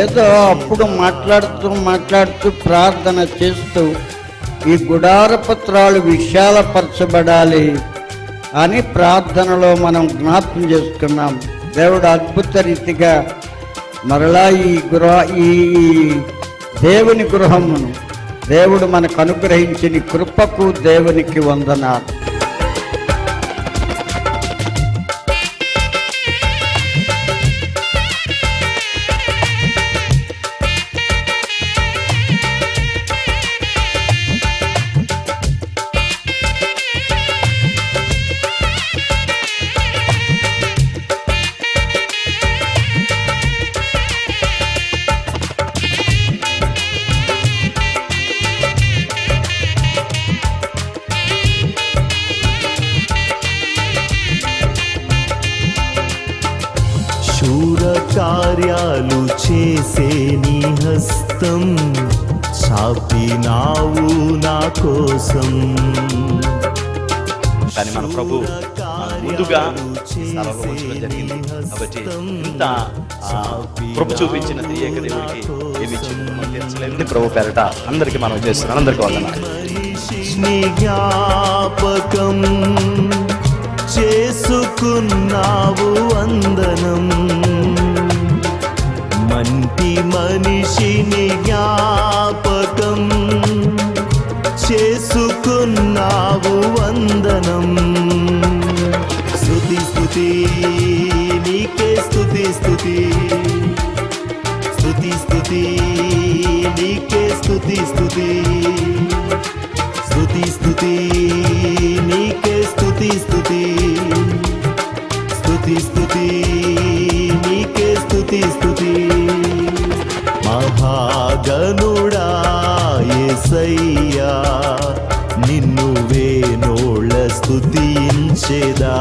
ఏదో అప్పుడు మాట్లాడుతూ ప్రార్థన చేస్తూ ఈ గుడారపత్రాలు విశాలపరచబడాలి అని ప్రార్థనలో మనం జ్ఞాపకం చేసుకున్నాం. దేవుడు అద్భుత రీతిగా మరలా ఈ దేవుని గృహమును దేవుడు మనకు అనుగ్రహించిన కృపకు దేవునికి వందనాలు. శూర కార్యాలు చేసే నీ హస్తం చాపినావు నా కోసం. కానీ మన ప్రభు ముందుగా జరిగింది కాబట్టి ఇంత కృప చూపించిన త్రియేక దేవుడికి ఏమి తీర్చలేదు. ప్రభు పేరట అందరికీ మనం చేస్తున్నాం. అందరికీ వందనాలు. జ్ఞాపకం చేసుకున్నావు వందనం. మంటి మనిషిని జ్ఞాపకం చేసుకున్నావు వందనం. స్తుతి స్తుతి నీకే స్తుతి స్తుతి స్తుతి స్తుతి నీకే స్తుతి స్తుతి స్తుతి స్తుతి నీకే స్తుతి స్తుతి స్తుతి స్తుతి నీకే స్తుతి స్తుతి. మహాగణుడా యేసయ్యా నిన్ను వేనోళ్ళ స్తుతించెదా.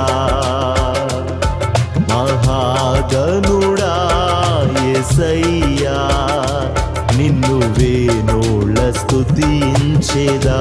మహాగణుడా యేసయ్యా నిన్ను వేనోళ్ళ స్తుతించెదా.